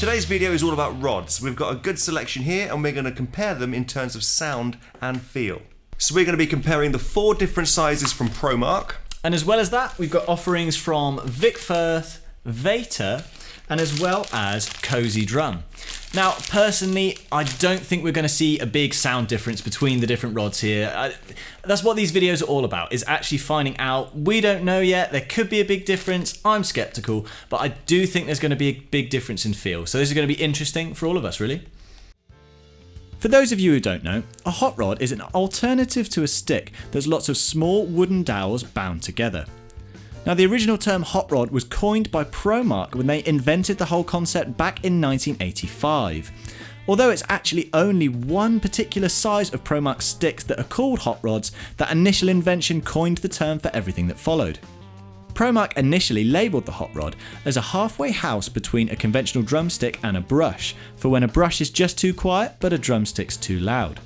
Today's video is all about rods. We've got a good selection here and we're going to compare them in terms of sound and feel. So we're going to be comparing the 4 different sizes from Promark. And as well as that, we've got offerings from Vic Firth, Vater, and as well as CozyDrum. Now, personally, I don't think we're going to see a big sound difference between the different rods here. That's what these videos are all about, is actually finding out. We don't know yet. There could be a big difference. I'm skeptical, but I do think there's going to be a big difference in feel. So this is going to be interesting for all of us, really. For those of you who don't know, a hot rod is an alternative to a stick that's lots of small wooden dowels bound together. Now, the original term hot rod was coined by Promark when they invented the whole concept back in 1985. Although it's actually only one particular size of Promark sticks that are called hot rods, that initial invention coined the term for everything that followed. Promark initially labelled the hot rod as a halfway house between a conventional drumstick and a brush, for when a brush is just too quiet but a drumstick's too loud.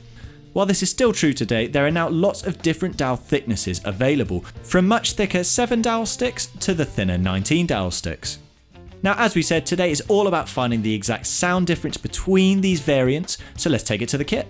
While this is still true today, there are now lots of different dowel thicknesses available, from much thicker 7 dowel sticks to the thinner 19 dowel sticks. Now, as we said, today is all about finding the exact sound difference between these variants, so let's take it to the kit.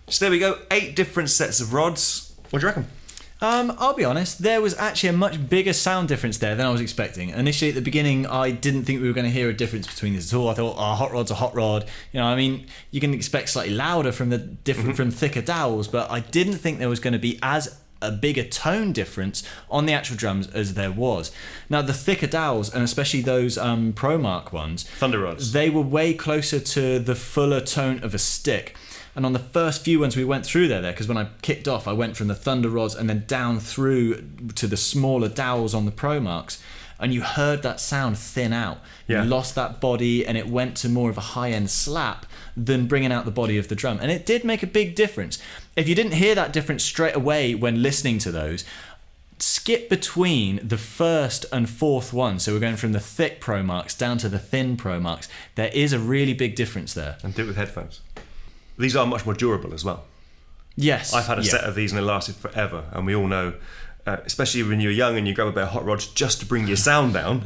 So there we go, 8 different sets of rods. What do you reckon? I'll be honest, there was actually a much bigger sound difference there than I was expecting. Initially at the beginning, I didn't think we were going to hear a difference between these at all. I thought, oh, hot rod's a hot rod. You know, I mean, you can expect slightly louder from the from thicker dowels, but I didn't think there was going to be as a bigger tone difference on the actual drums as there was. Now, the thicker dowels, and especially those Promark ones, Thunder rods, they were way closer to the fuller tone of a stick. And on the first few ones we went through there, because when I kicked off, I went from the Thunder rods and then down through to the smaller dowels on the Promarks. and you heard that sound thin out. Yeah. You lost that body and it went to more of a high-end slap than bringing out the body of the drum. And it did make a big difference. If you didn't hear that difference straight away when listening to those, skip between the first and fourth one. So we're going from the thick Pro Marks down to the thin Pro Marks. There is a really big difference there. And do it with headphones. These are much more durable as well. Yes. I've had a set of these and they lasted forever. And we all know, especially when you're young and you grab a bit of hot rods just to bring your sound down.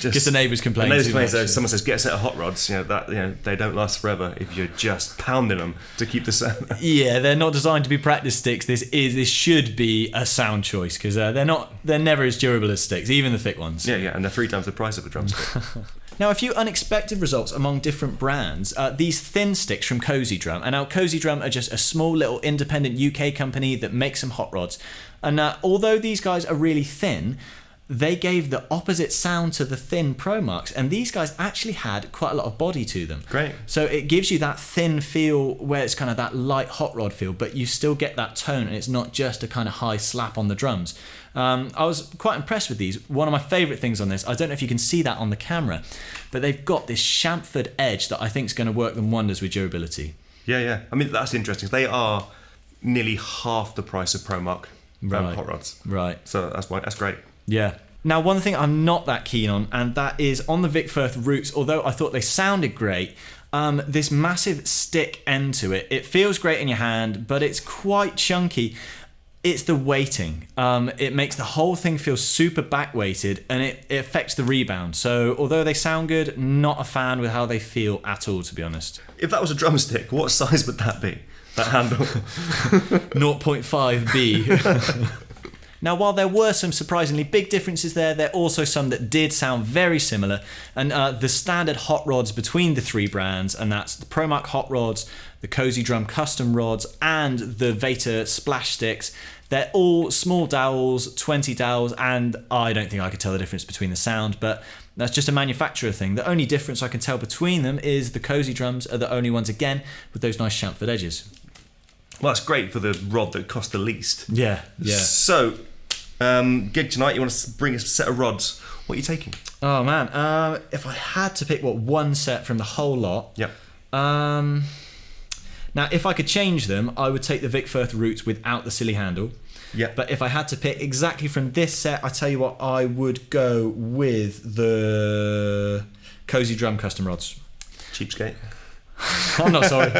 Just the neighbours complain. So someone says, get a set of hot rods. They don't last forever if you're just pounding them to keep the sound. Yeah, they're not designed to be practice sticks. This should be a sound choice because they're never as durable as sticks, even the thick ones. Yeah, and they're 3 times the price of a drumstick. Now, a few unexpected results among different brands. These thin sticks from CozyDrum. And now CozyDrum are just a small little independent UK company that makes some hot rods. And although these guys are really thin, they gave the opposite sound to the thin Pro Marks, and these guys actually had quite a lot of body to them. Great. So it gives you that thin feel where it's kind of that light hot rod feel, but you still get that tone, and it's not just a kind of high slap on the drums. I was quite impressed with these. One of my favourite things on this, I don't know if you can see that on the camera, but they've got this chamfered edge that I think is going to work them wonders with durability. Yeah. I mean, that's interesting. They are nearly half the price of Pro Mark hot rods. Right. So that's great. Yeah. Now, one thing I'm not that keen on, and that is on the Vic Firth Rutes, although I thought they sounded great, this massive stick end to it. It feels great in your hand, but it's quite chunky. It's the weighting. It makes the whole thing feel super back-weighted, and it affects the rebound. So, although they sound good, not a fan with how they feel at all, to be honest. If that was a drumstick, what size would that be? That handle? 0.5B. Now, while there were some surprisingly big differences there are also some that did sound very similar. And the standard hot rods between the 3 brands, and that's the Pro Mark hot rods, the CozyDrum custom rods, and the Vater Splashsticks, they're all small dowels, 20 dowels, and I don't think I could tell the difference between the sound, but that's just a manufacturer thing. The only difference I can tell between them is the CozyDrums are the only ones, again, with those nice chamfered edges. Well, that's great for the rod that cost the least. Yeah. So, gig tonight, you want to bring a set of rods. What are you taking? Oh, man. If I had to pick, one set from the whole lot? Yep. Now, if I could change them, I would take the Vic Firth Rutes without the silly handle. Yeah. But if I had to pick exactly from this set, I tell you what, I would go with the CozyDrum custom rods. Cheapskate. I'm not sorry.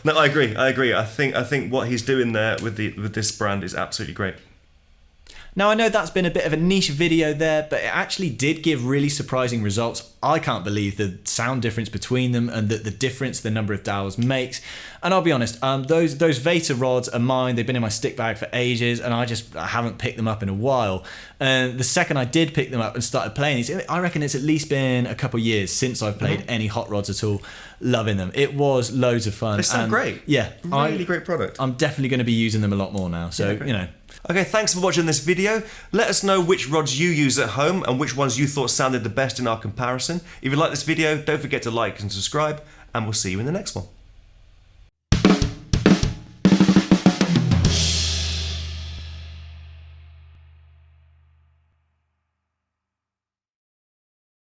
No, I agree. I think what he's doing there with this brand is absolutely great. Now, I know that's been a bit of a niche video there, but it actually did give really surprising results. I can't believe the sound difference between them and the difference the number of dowels makes. And I'll be honest, those Vater rods are mine. They've been in my stick bag for ages, and I haven't picked them up in a while. And the second I did pick them up and started playing these, I reckon it's at least been a couple of years since I've played any hot rods at all. Loving them. It was loads of fun. They sound great. Yeah. Really great product. I'm definitely going to be using them a lot more now. So, Okay, thanks for watching this video. Let us know which rods you use at home and which ones you thought sounded the best in our comparison. If you like this video, don't forget to like and subscribe, and we'll see you in the next one.